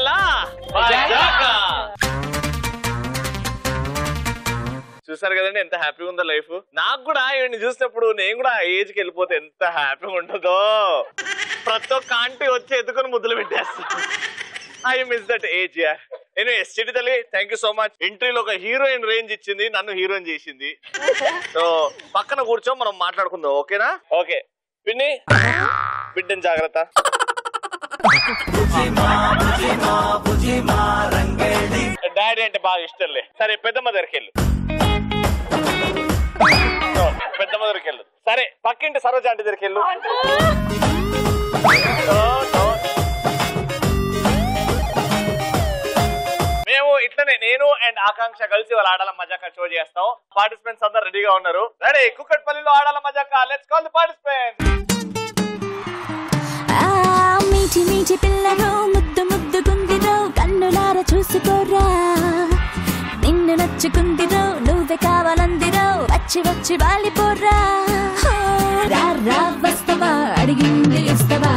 లా చూసారు కదండి ఎంత హ్యాపీగా ఉందో లైఫ్. నాకు కూడా ఈవిని చూసినప్పుడు నేను కూడా ఆ ఏజ్ కి వెళ్ళిపోతే ఎంత హ్యాపీగా ఉంటుందో. ప్రతి ఒక్క ఆంటీ వచ్చి ఎత్తుకొని ముద్దులు పెట్టేస్తా. ఐ మిస్ దట్ ఏజ్ యార్. నేను ఎస్టిడి తల్లి థ్యాంక్ యూ సో మచ్. ఎంట్రీలో ఒక హీరోయిన్ రేంజ్ ఇచ్చింది, నన్ను హీరోయిన్ చేసింది. సో పక్కన కూర్చో మనం మాట్లాడుకుందాం, ఓకేనా? ఓకే పిన్ని, బిడ్డని జాగ్రత్త. డాడీ అంటే బాగా ఇష్టంలే. సరే పెద్దమ్మ దగ్గరికి వెళ్ళు, పెద్దమ్మ దగ్గరికి వెళ్ళు. సరే పక్కింటి సరోజ ఆంటీ దగ్గరికి వెళ్ళు. మేము ఇట్లనే నేను అండ్ ఆకాంక్ష కలిసి వాళ్ళు ఆడాల మజాకా షో చేస్తాం. పార్టిసిపెంట్స్ అందరు రెడీగా ఉన్నారు. రెడీ? కుక్కట్పల్లిలో ఆడాల మజాకా. Let's call the participants. మీటి మీటి పిల్లను ముద్దు ముద్దు గుందిరో కన్నులార చూసుకోరా. నిన్ను నచ్చుకుందిరో నువ్వే కావాలందిరో వచ్చి వచ్చి వాలిపోరా. రా వస్తవా అడిగింది ఇస్తవా.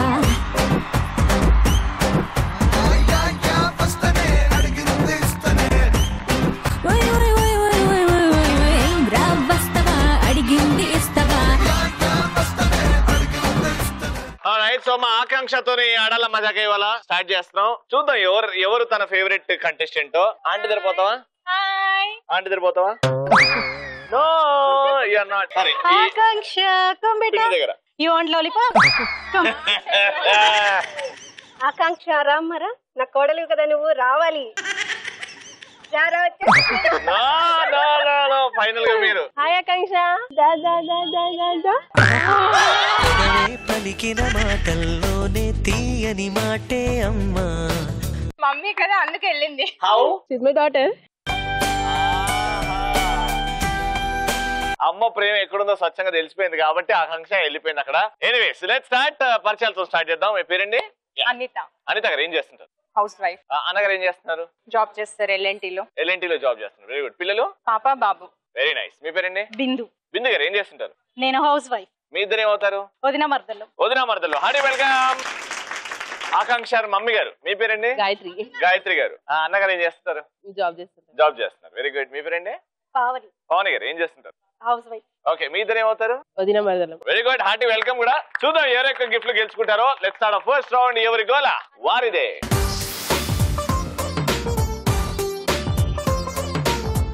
సో మా ఆకాంక్షతో ఆడాల మజాకా ఇవాళ స్టార్ట్ చేస్తున్నాం. చూద్దాం ఎవరు తన ఫేవరెట్ కంటెస్టెంట్. ఆంటీ దగ్గర పోతావా? ఆంటీ దగ్గర పోతావా? No you are not. సరే ఆకాంక్ష కమ్ బేటా. దగ్గర యు వాంట్ లాలీపాప్? ఆకాంక్ష రామ్మరా, నా కోడలు కదా నువ్వు, రావాలి. ఫైనల్ గా మీరు. హాయ్ ఆకాంక్ష. పలికిన మాటల్లోనే తీయని మాటే అమ్మా. మమ్మీ కదా అందుకు వెళ్ళింది. How she's my daughter. అమ్మ ప్రేమ ఎక్కడుందో స్వచ్ఛంగా తెలిసిపోయింది కాబట్టి ఆకాంక్ష వెళ్ళిపోయింది అక్కడ. Anyways let's start. పరిచయాలతో స్టార్ట్ చేద్దాం. మీ పేరండి? అనిత. అనిత గారు ఏం చేస్తుంటారు? House wife. అన్నగారు ఏం చేస్తున్నారు? జాబ్ చేస్తారు ఎల్ఎన్టీలో. ఎల్ఎన్టీలో జాబ్ చేస్తున్నారు. Very good. పిల్లలు? పాప బాబు. Very nice. మీ పేరండి? బిందు. బిందు గారు ఏం చేస్తుంటారు? నేను హౌస్ వైఫ్. మీ ఇద్దరు ఏమవుతారు? వదిన మర్దలు. వదినా మరదలు. Hardy welcome. ఆకాంక్ష మమ్మీ గారు. మీ పేరండి? గాయత్రి. గాయత్రి గారు. అన్నగారు ఏం చేస్తారు? జాబ్ చేస్తారు. జాబ్ చేస్తున్నారు. Very good. మీ పేరండి? పావని. పవన్ గారు ఏం చేస్తుంటారు? House wife. ఓకే మీ ఇద్దరు ఏమవుతారు? వదిన మర్దలు. Very good. హార్టీ వెల్కమ్ కూడా. చూద్దాం ఎవరెక్క గిఫ్ట్లు గెలుచుకుంటారో. Let's start first round. ఎవరి గోలా వారిదే.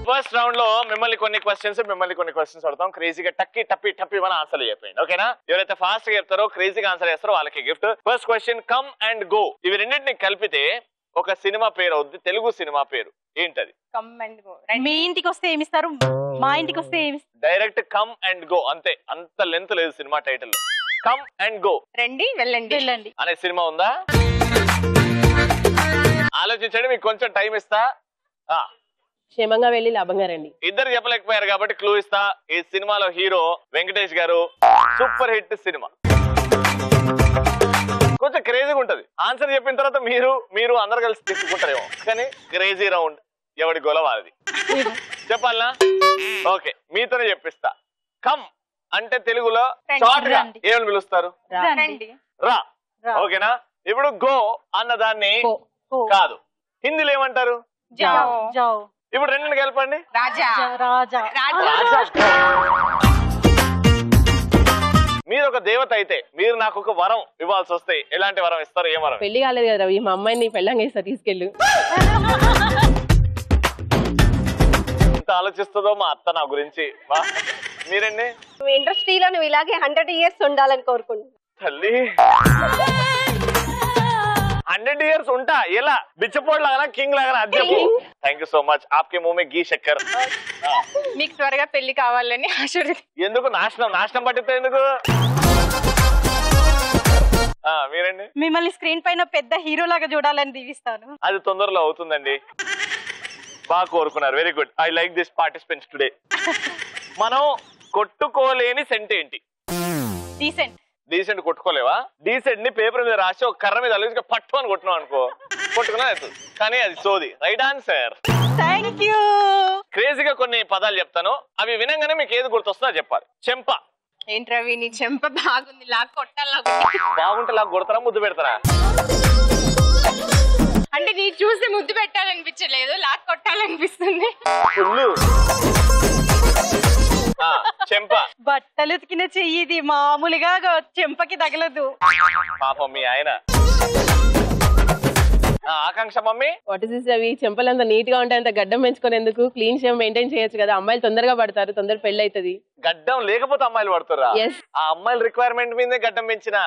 ఫస్ట్ రౌండ్ లో మిమ్మల్ని కొన్ని క్వశ్చన్స్ అడుగుతాం. క్రేజీగా టప్పి మన ఆన్సర్ చెప్పండి, ఓకేనా? ఎవరైతే ఫాస్ట్ గా చెప్తారో క్రేజీగా ఆన్సర్ చేస్తారో వాళ్ళకి gift. First question, come and go. ఇవి రెండింటిని కలిపితే ఒక సినిమా పేరు అవుద్ది. తెలుగు సినిమా పేరు ఏంటది? Come and go. మీ ఇంటికి వస్తే ఏమిస్తారు, మా ఇంటికి వస్తే ఏమిస్తారు? డైరెక్ట్ కమ్ అండ్ గో అంతే. అంత లెంత్ లేదు cinema title. Come and go. రండి వెళ్ళండి అనే సినిమా ఉందా? ఆలోచించండి, మీకు కొంచెం టైం ఇస్తా. క్షేమంగా వెళ్ళి లాభంగా రండి. ఇద్దరు చెప్పలేకపోయారు కాబట్టి క్లూ ఇస్తా. ఈ సినిమాలో హీరో వెంకటేష్ గారు. Super hit cinema. కొంచెం క్రేజీగా ఉంటది. ఆన్సర్ చెప్పిన తర్వాత మీరు అందరు కలిసి తీసుకుంటారేమో, కానీ క్రేజీ రౌండ్ ఎవడి గొలవ అది చెప్పాలనా? ఓకే మీతోనే చెప్పిస్తా. కమ్ అంటే తెలుగులో షార్ట్ గా ఏమని పిలుస్తారు? రా. ఓకేనా? ఇప్పుడు గో అన్న దాన్ని కాదు, హిందీలో ఏమంటారు? ఇప్పుడు రెండు కలపండి. మీరు ఒక దేవత అయితే మీరు నాకు ఒక వరం ఇవ్వాల్సి వస్తే ఎలాంటి వరం ఇస్తారు? ఏ వరం? పెళ్లి కాలేదు కదా రవి, మా అమ్మాయిని పెళ్ళంగా ఇస్తా, తీసుకెళ్ళు. ఎంత ఆలోచిస్తుందో మా అత్త నా గురించి. మీరండి? ఇండస్ట్రీలో నువ్వు ఇలాగే 100 years ఉండాలని కోరుకుంటున్నా. తల్లి 100 years ఉంటా. ఎలా? బిచ్చపోడ్ లాగా కింగ్ లాగా అద్దెపు. Thank you so much. ఆప్కే ముహ్ మే ఘీ చక్కర్. మీకు త్వరగా పెళ్లి కావాలని ఆశీర్వది. ఎందుకు నాశనం పట్టితే ఎందుకు? మీరండి? మిమ్మల్ని స్క్రీన్ పైన పెద్ద హీరో లాగా చూడాలని దీవిస్తాను. అది తొందరలో అవుతుందండి. బాగా కోరుకున్నారు. Very good. I like this participants today. మనం కొట్టుకోలేని సెంట్ ఏంటి? డీసెంట్ కొట్టుకోలేవా? డీసెంట్ ని పేపర్ మీద రాసి ఒక కర్ర మీద అలిసి పట్టు అని కొట్టినావు అనుకో, కొట్టుకున్నా అవుతుంది. కానీ అది సోది. Right answer. Thank you. క్రేజీగా కొన్ని పదాలు చెప్తాను, అవి వినంగానే మీకు ఏది గుర్తొస్తుందో చెప్పాలి. చెంప. ఏంటి రవి నీ చెంప బాగుంది, లాగా కొట్టాలా? బాగుంటే లాగా కొడతారా, ముద్దు పెడతారా? అంటే నీ చూసి ముద్దు పెట్టాలనిపించలేదు, లాక్ కొట్టాలనిపిస్తుంది. చెంప బట్టలు ఉతికిన చెయ్యి ఇది, మామూలుగా చెంపకి తగలదు. పాపం మీ ఆయన. Akanksha mummy, what is this Ravi? చెంపలు అంత నీట్ గా ఉంటాయి, అంత గడ్డం పెంచుకునేందుకు? క్లీన్ షేవ్ మెయింటైన్ చేయొచ్చు కదా, అమ్మాయిలు తొందరగా పడతారు, తొందర పెళ్లి అవుతుంది. గడ్డం లేకపోతే అమ్మాయిలు పడుతురా? ఆ అమ్మాయిల రిక్వైర్మెంట్ మీదే గడ్డం పెంచిన.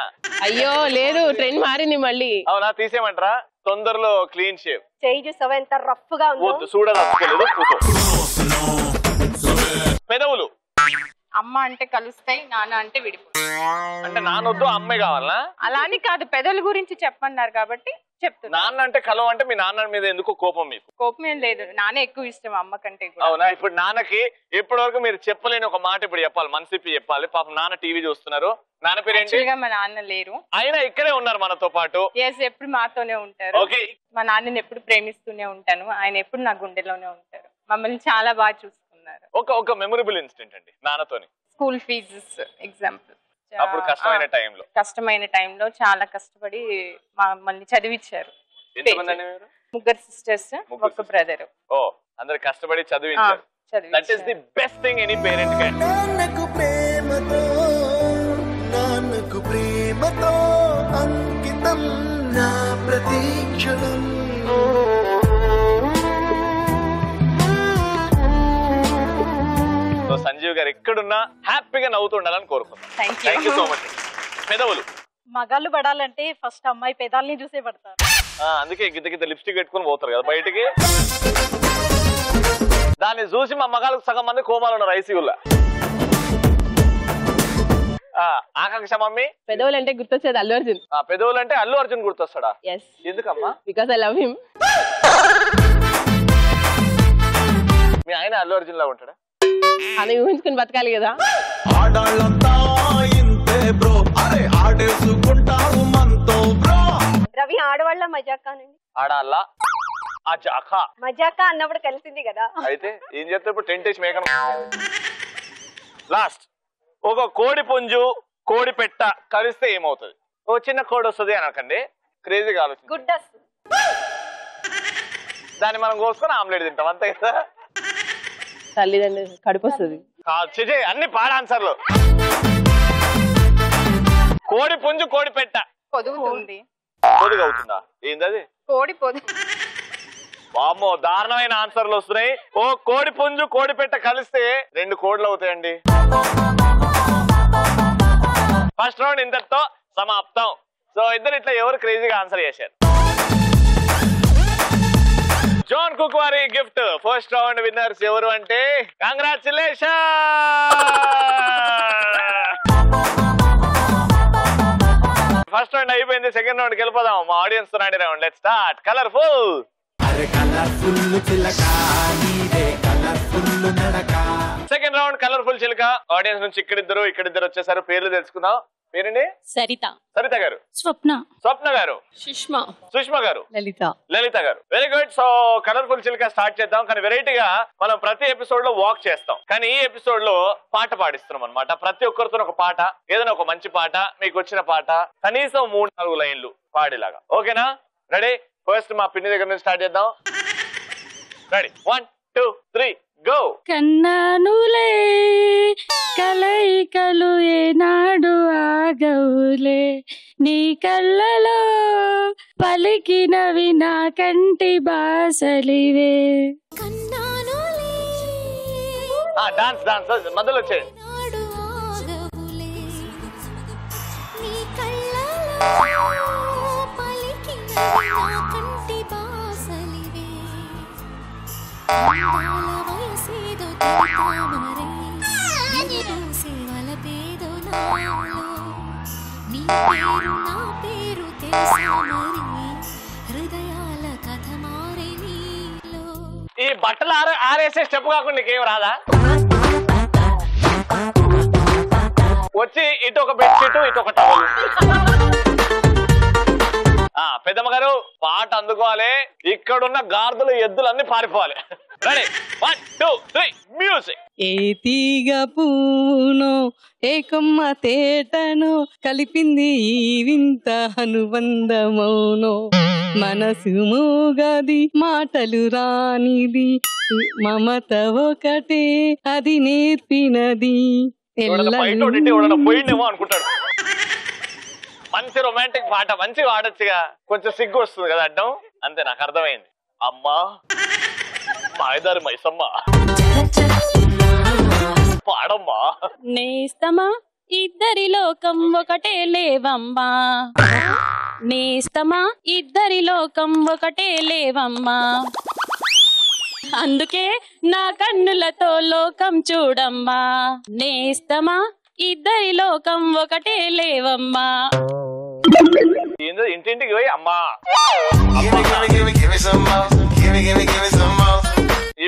అయ్యో లేదు, ట్రెండ్ మారింది మళ్ళీ. అవునా, తీసేయమంటారా? తొందరలో క్లీన్ షేవ్. చేయి చూసావా ఎంత రఫ్ గా ఉందో? చూడదలుచుకోలేదు. పెదవులు. అమ్మ అంటే కలుస్తాయి, నాన్న అంటే విడిపోతాయి. అంటే నాన్నొద్దు అమ్మాయి కావాలనా? అలా అని కాదు, పెదవుల గురించి చెప్పమన్నారు కాబట్టి చెప్తున్నా. నాన్న అంటే కలవ అంటే మీ నాన్న మీద ఎందుకు కోపం మీకు? కోపం ఏం లేదు, నాన్న ఎక్కువ ఇష్టం అమ్మ కంటే. అవునా? ఇప్పుడు నాన్నకి ఇప్పటి వరకు మీరు చెప్పలేని ఒక మాట ఇప్పుడు చెప్పాలి, మనసిప్పి చెప్పాలి. పాపం నాన్న టీవీ చూస్తున్నారు. నాన్న పేరు ఏంటి? మా నాన్న లేరు, ఆయన ఇక్కడే ఉన్నారు మనతో పాటు. ఎప్పుడు మాతోనే ఉంటారు. మా నాన్నని ఎప్పుడు ప్రేమిస్తూనే ఉంటాను, ఆయన ఎప్పుడు నా గుండెలోనే ఉంటారు. మమ్మల్ని చాలా బాగా చూసుకున్నారు. ఒక మెమొరబుల్ ఇన్సిడెంట్ అండి నాన్నతోని. School fees example. అప్పుడు కష్టమైన టైంలో చాలా కష్టపడి మమ్మల్ని చదివించారు. ముగ్గురు సిస్టర్స్, ఒక బ్రదర్. అందరు కష్టపడి చదివించారు. That is the best thing any parent can. నాన్నకు ప్రేమతో అంకితం నా ప్రతీక్షణం. సంజీవ్ గారు ఎక్కడున్నా హ్యాపీగా నవ్వుతూ ఉండాలని కోరుకుంటున్నాను. Thank you so much. పెదవులు. మగాళ్ళు పడాలంటే ఫస్ట్ అమ్మాయి పెదాలని చూసే పడతారు. అందుకే గిద్ద లిప్స్టిక్ పెట్టుకుని పోతారు కదా బయటికి. దాన్ని చూసి మా మగాళ్ళకు సగం మంది కోమాలు ఉన్నారు ఐసీయూలో. ఆకాంక్ష మమ్మీ, పెదవులు అంటే గుర్తొచ్చేది అల్లు అర్జున్. పెదవులు అంటే అల్లు అర్జున్ గుర్తొస్తాడా? ఎందుకమ్మా? Because I love him. మీ ఆయన అల్లు అర్జున్ లా ఉంటాడా? అని ఊహించుకుని బతకాలి కదా. రవి ఆడవాళ్ళ మజాకానండి. ఆడాలా మజాకా అన్నప్పుడు కలిసింది కదా. అయితే ఏం చేస్తే ఇప్పుడు టెంట్ వేసి మేకం. లాస్ట్, ఒక కోడి పుంజు కోడి పెట్ట కలిస్తే ఏమవుతుంది? ఓ చిన్న కోడి వస్తుంది అనకండి, క్రేజీగా ఆలోచించి. గుడ్ వస్తుంది. దాన్ని మనం కోసుకొని ఆమ్లెట్ తింటాం, అంతే కదా. తల్లిదండ్రులు కడుపు వస్తుంది. అన్ని పాడ ఆన్సర్లు. కోడి పుంజు కోడి పెట్ట పొదుగుతుంది. పొదుగవుతుందా? ఏందది? కోడి పొదుగు. వామ్మో, దారుణమైన ఆన్సర్లు వస్తున్నాయి. ఓ కోడి పుంజు కోడి పెట్ట కలిస్తే 2 కోడ్లు అవుతాయండి. ఫస్ట్ రౌండ్ ఇంతటితో సమాప్తం. సో ఇద్దరు ఇట్లా ఎవరు క్రేజీగా ఆన్సర్ చేశారు. జాన్ కుక్ వారి గిఫ్ట్. ఫస్ట్ రౌండ్ విన్నర్స్ ఎవరు అంటే కంగ్రాచులేషన్. ఫస్ట్ రౌండ్ అయిపోయింది, సెకండ్ రౌండ్ కి వెళ్ళిపోదాం. మా ఆడియన్స్ తో నాడి round. Let's start. Colourful. Second round colourful చిలక. ఆడియన్స్ నుంచి ఇక్కడిద్దరు వచ్చేసారు. పేర్లు తెలుసుకుందాం. పేరండి? సరిత. సరిత గారు. స్వప్న గారు. సుష్మా గారు. లలిత గారు. Very good. సో కలర్ఫుల్ చిలక స్టార్ట్ చేద్దాం. కానీ వెరైటీగా మనం ప్రతి ఎపిసోడ్ లో వాక్ చేస్తాం, కానీ ఈ ఎపిసోడ్ లో పాట పాడిస్తున్నాం అనమాట. ప్రతి ఒక్కరితో ఒక పాట, ఏదైనా ఒక మంచి పాట, మీకు వచ్చిన పాట, కనీసం 3-4 లైన్లు పాడేలాగా. ఓకేనా? రెడీ? ఫస్ట్ మా పిన్ని దగ్గర నుంచి స్టార్ట్ చేద్దాం. రెడీ? 1 2 3 గో. కన్నానులే కలయికలు ఏనాడు ఆగవులే, నీ కళ్ళలో పలికినవి నా కంటి బాసలివే. డాన్స్ మధ్యలో వచ్చేయండి. ఈ బట్టలు ఆరేసే స్టెప్ కాకుండా నీకేం రాదా? వచ్చి ఇటు ఒక బెడ్షీట్, ఇటు ఒక టవల్. పెద్దమ్మ గారు పాట అందుకోవాలి. ఇక్కడున్న గార్దులు ఎద్దులన్నీ పారిపోవాలి. రెడీ? 1 2 3 మ్యూజిక్. ఏ తీగ పూను ఏ కొమ్మ తేటను కలిపింది ఈ వింత అనుబంధమౌను, మనసు మూగది మాటలు రానిది మమత ఒకటే అది నేర్పినది పోయిందేమో అనుకుంటాడు. మంచి రొమాంటిక్ పాట, మంచిగా వాడొచ్చుగా. కొంచెం సిగ్గు వస్తుంది కదా అడ్డం, అంతే. నాకు అర్థమైంది. అమ్మా మాయదారి మైసమ్మ పాడమ్మా. నేస్తమా ఇద్దరి లోకం ఒకటే లేవమ్మా, నేస్తమా ఇద్దరి లోకం ఒకటే లేవమ్మా, అందుకే నా కన్నులతో లోకం చూడమ్మా, నేస్తమా ఇద్దరి లోకం ఒకటే లేవమ్మా. ఇంటింటికి పోయి అమ్మా.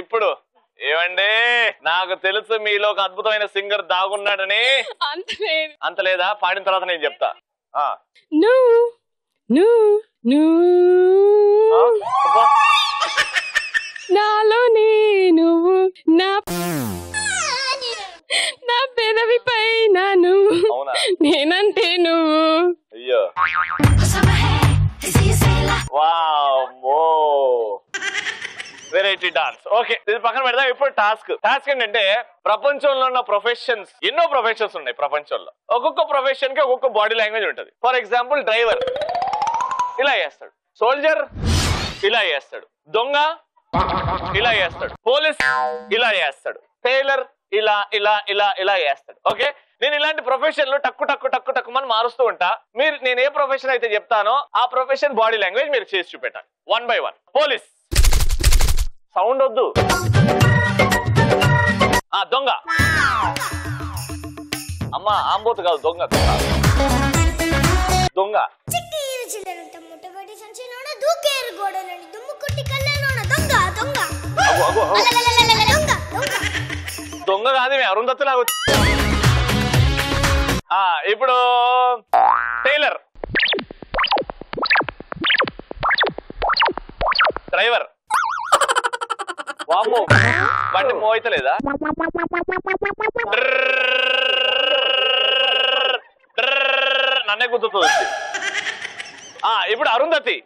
ఇప్పుడు ఏమండి, నాకు తెలుసు మీలో ఒక అద్భుతమైన సింగర్ దాగున్నాడని. అంత లేదా? పాడిన తర్వాత నేను చెప్తా. నాలో నువ్వు నా పెదవి పైన నువ్వు, నేనంటే నువ్వు. అయ్యో వామ్మో, వెరైటీ డాన్స్. ఓకే, ఇది పక్కన పెడదాం. ఇప్పుడు టాస్క్ ఏంటంటే, ప్రపంచంలో ఉన్న ప్రొఫెషన్స్, ఎన్నో ప్రొఫెషన్స్ ఉన్నాయి ప్రపంచంలో. ఒక్కొక్క ప్రొఫెషన్ కి ఒక్కొక్క బాడీ లాంగ్వేజ్ ఉంటుంది. ఫర్ ఎగ్జాంపుల్, డ్రైవర్ ఇలా చేస్తాడు, సోల్జర్ ఇలా చేస్తాడు, దొంగ ఇలా చేస్తాడు, పోలీస్ ఇలా చేస్తాడు, టైలర్ ఇలా ఇలా ఇలా ఇలా చేస్తాడు. ఓకే, నేను ఇలాంటి ప్రొఫెషన్ లో టక్కు టక్కు టక్కు టక్కు అని మారుస్తూ ఉంటా. మీరు నేను ఏ ప్రొఫెషన్ అయితే చెప్తానో ఆ ప్రొఫెషన్ బాడీ లాంగ్వేజ్ మీరు చేసి చూపెట్టాలి, 1 by 1. పోలీస్ సౌండ్ వద్దు. దొంగ, అమ్మా ఆంబోతు కాదు, దొంగ. దొంగ దొంగ కాదు, అరుంధతి లాగా. ఇప్పుడు టైలర్, డ్రైవర్. వామ్మో, బండి మోయితలేదా? నన్నే గుర్తుతుంది. ఇప్పుడు అరుంధతి.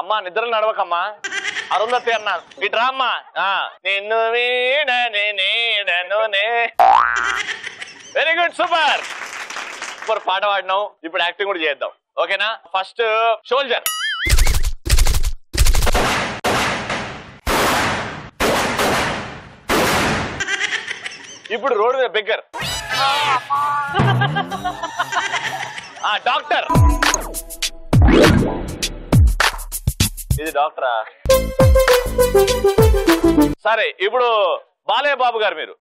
అమ్మా నిద్రలు నడవకమ్మా, అరుంధతి అన్నాను. ఇట్రా అమ్మా. నిన్ను వెరీ గుడ్, సూపర్ సూపర్ పాట పాడినావు. ఇప్పుడు యాక్టింగ్ కూడా చేద్దాం, ఓకేనా? First soldier. ఇప్పుడు రోడ్ మీద బెగ్గర్. డాక్టర్. ఇది డాక్టరా? సరే, ఇప్పుడు బాలయ్య బాబు గారు మీరు.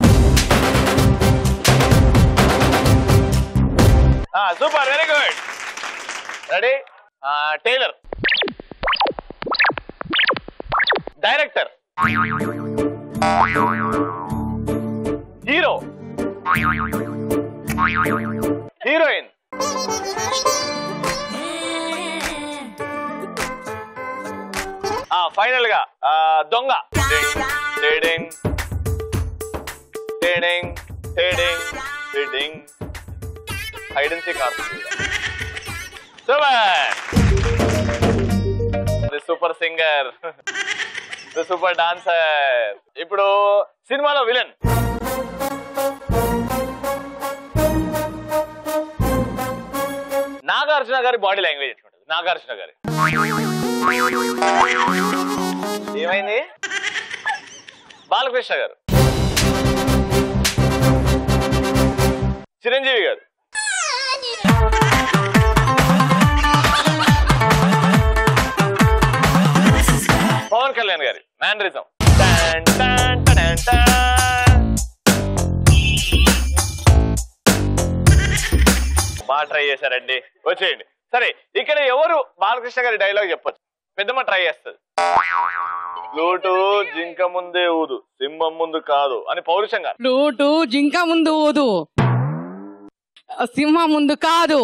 Super, very good. Ready? Tailor. Director. Hero. Heroine. Final గా దొంగ. హైడ్ అండ్ సీక్ ఆడుతుంది. Super singer, super dancer. ఇప్పుడు సినిమాలో విలన్. నాగార్జున గారి బాడీ లాంగ్వేజ్ ఎట్లుంటుంది? నాగార్జున గారి ఏమైంది? బాలకృష్ణ గారు. చిరంజీవి గారు. పవన్ కళ్యాణ్ గారి మ్యానరిజం. బాగా ట్రై చేశారండి, వచ్చేయండి. సరే, ఇక్కడ ఎవరు బాలకృష్ణ గారి డైలాగ్ చెప్పొచ్చు? పెద్దమ్మ ట్రై చేస్తుంది. ఫ్లూటు జింక ముందే ఊదు, సింహం ముందు కాదు అని పౌరుషంగా. ఫ్లూటు జింక ముందు ఊదు, సింహం ముందు కాదు.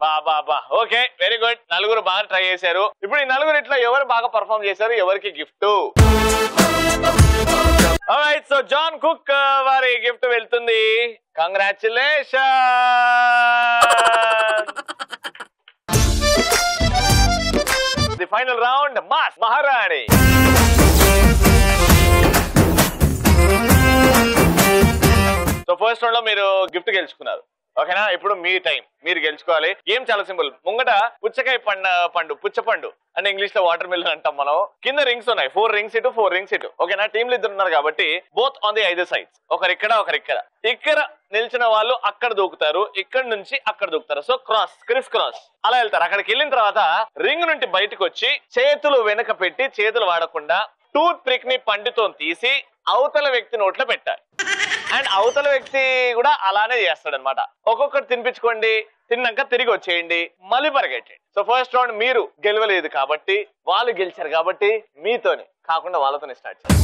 బా ఓకే. Okay, very good. నలుగురు బాగా ట్రై చేశారు. ఇప్పుడు ఈ నలుగురు ఇట్లా ఎవరు బాగా పర్ఫామ్ చేశారు, ఎవరికి gift? Alright, so John Cook వారి గిఫ్ట్ వెళ్తుంది. Congratulation. The final round, mass Maharani. So first round లో మీరు గిఫ్ట్ గెలుచుకున్నారు. ఓకేనా? ఇప్పుడు మీ టైం, మీరు గెలుచుకోవాలి. గేమ్ చాలా సింపుల్. ముంగట పుచ్చకాయ పండు పుచ్చపండు అంటే ఇంగ్లీష్ లో వాటర్ మిలన్ అంటాం మనం. కింద రింగ్స్ ఉన్నాయి, 4 రింగ్స్ ఇటు 4 రింగ్స్ ఇటు. ఓకేనా? టీంలు ఇద్దరు ఉన్నారు కాబట్టి both on the either sides. ఒకరు ఇక్కడ ఒకరు ఇక్కడ. ఇక్కడ నిల్చిన వాళ్ళు అక్కడ దూకుతారు, ఇక్కడ నుంచి అక్కడ దూకుతారు. సో క్రాస్, క్రిస్ క్రాస్ అలా వెళ్తారు. అక్కడికి వెళ్ళిన తర్వాత రింగ్ నుండి బయటకు వచ్చి చేతులు వెనక పెట్టి, చేతులు వాడకుండా టూత్ పిక్ ని పండుతో తీసి అవతల వ్యక్తి నోట్లో పెట్టాలి. అండ్ అవతల వ్యక్తి కూడా అలానే చేస్తాడు అనమాట. ఒక్కొక్కటి తినిపించుకోండి, తిన్నాక తిరిగి వచ్చేయండి, మళ్ళీ పరిగెట్టండి. సో ఫస్ట్ రౌండ్ మీరు గెలవలేదు కాబట్టి, వాళ్ళు గెలిచారు కాబట్టి మీతోనే కాకుండా వాళ్ళతోనే స్టార్ట్ చేయండి.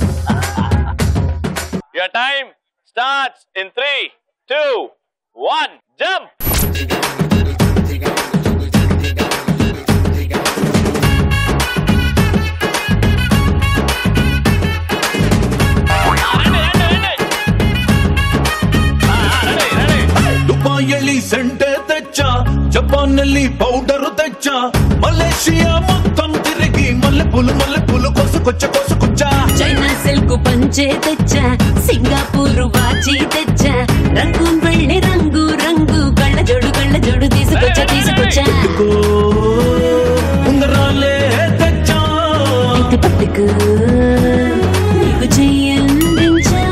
Your time starts in 3, 2, 1 jump. ದುಬಾಯಲ್ಲಿ ಸೆಂಟೆ ತೆಚ್ಚ, ಜಪಾನಲ್ಲಿ ಪೌಡರ್ ತೆಚ್ಚ, ಮಲೇಷಿಯಾ మొత్తం తిరిగి మల్లె పూలు కోసుకొచ్చ. చైనా సిల్క్ పంచే తెచ్చా, సింగపూర్ వాచి తెచ్చా, రంగూన్ వెళ్ళి రంగు రంగు కళ్ళ జోడు తీసుకొచ్చా. ఉంగరాలే తెచ్చా, పట్టుకు నీకు చెయ్యందించా.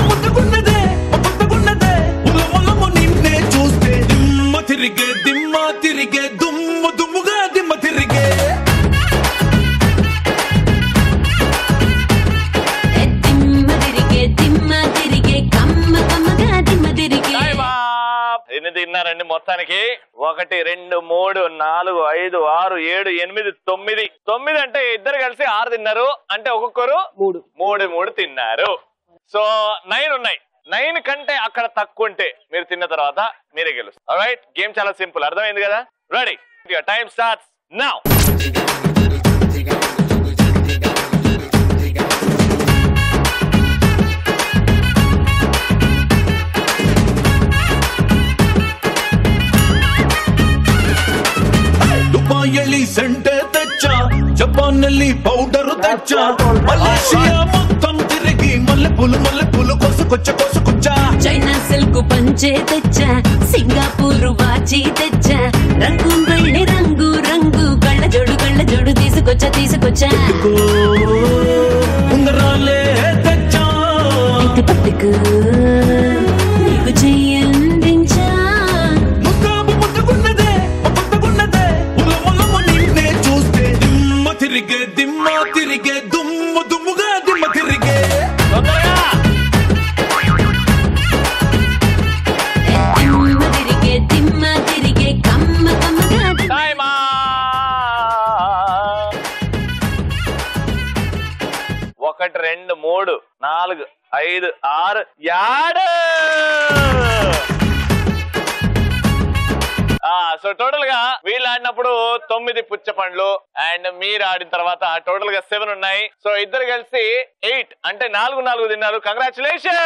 ముద్దుకున్నదే ఉలమలము నిన్నే చూస్తే దిమ్మ తిరిగే దుమ్ముగా దిమ్మ తిరిగే. ఎన్ని తిన్నారండి మొత్తానికి? 1, 2, 3, 4, 5, 6, 7, 8, 9. 9 అంటే ఇద్దరు కలిసి 6 తిన్నారు. అంటే ఒక్కొక్కరు 3 తిన్నారు. సో 9 ఉన్నాయి. 9 కంటే అక్కడ తక్కువ ఉంటే మీరు తిన్న తర్వాత మీరే గెలుస్తారు. ఆల్రైట్, గేమ్ చాలా సింపుల్, అర్థమైంది కదా? Ready? Your time starts now. ದುಬಾಯಲ್ಲಿ ಸೆಂಟೆ ತೆಚ್ಚ, ಜಪಾನಲ್ಲಿ ಪೌಡರ್ ತೆಚ್ಚ, ಮಲೇಷಿಯಾ మొత్తం తిరిగి మల్లె పూలు కోసుకొచ్చ. చైనా సిల్క్ పంచే తెచ్చా, సింగపూర్ వాచి తెచ్చా, రంగూన్ వెళ్ళి రంగు రంగు కళ్ళ జోడు తీసుకొచ్చా. ఉంగరాలే తెచ్చా, పట్టుకు నీకు చెయ్యందించా. ముద్దుకున్నదే ఉలమలము నిన్నే చూస్తే దిమ్మ తిరిగే దుమ్ముగా దిమ్మ తిరిగే. దిమ్మ తిరిగే కమ్మగా. 1, 2, 3, 4, 5, 6, 7. సో టోటల్ గా వీళ్ళు ఆడినప్పుడు 9 పుచ్చ పండ్లు, అండ్ మీరు ఆడిన తర్వాత టోటల్ గా 7 ఉన్నాయి. సో ఇద్దరు కలిసి 8 అంటే 4 తిన్నారు. కంగ్రాచులేషన్.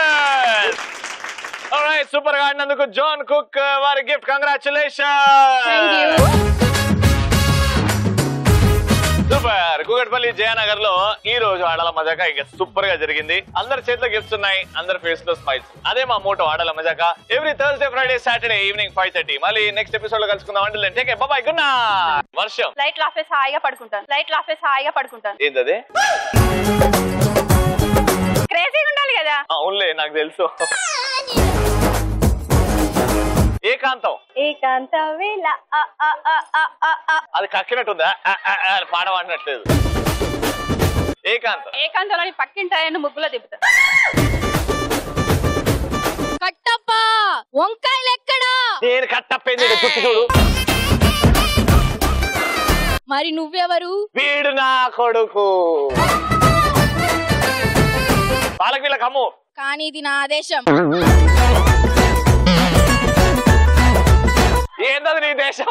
ఆల్రైట్, సూపర్ గా ఆడినందుకు జాన్ కుక్ వారి gift. Congratulation. Super. Kukatpally Jayanagar లో ఈ రోజు ఆడాల మజాక ఇంకా సూపర్ గా జరిగింది. అందరి చేతిలో గిఫ్ట్స్ ఉన్నాయి, అందరి ఫేస్ లో స్మైల్స్. అదే మా మోటో ఆడాల మజాక. Every Thursday, Friday, Saturday evening 5:30. మళ్ళీ నెక్స్ట్ ఎపిసోడ్ లో కలుసుకుందాం. అంటే take care, bye, good night. వర్షం లైట్ ఆఫేసి హాయిగా పడుకుంటాను. ఏంటది? క్రేజీగా ఉండాలి కదా. అవునులే, నాకు తెలుసు. ఏకాంతం వేళ అది కక్కినట్టుందా? పాడవాడినట్లేదు. ఏకాంతంలో పక్కింటాయని ముగ్గులో దిపుతా. కట్టప్ప వంకాయలు ఎక్కడా? నేను కట్టప్పేంది చూడు. మరి నువ్వెవరు? వీడు నా కొడుకు. వాళ్ళకి వీళ్ళకి అమ్ము. కానీ ఇది నా ఆదేశం. ఏంటది నీ దేశం?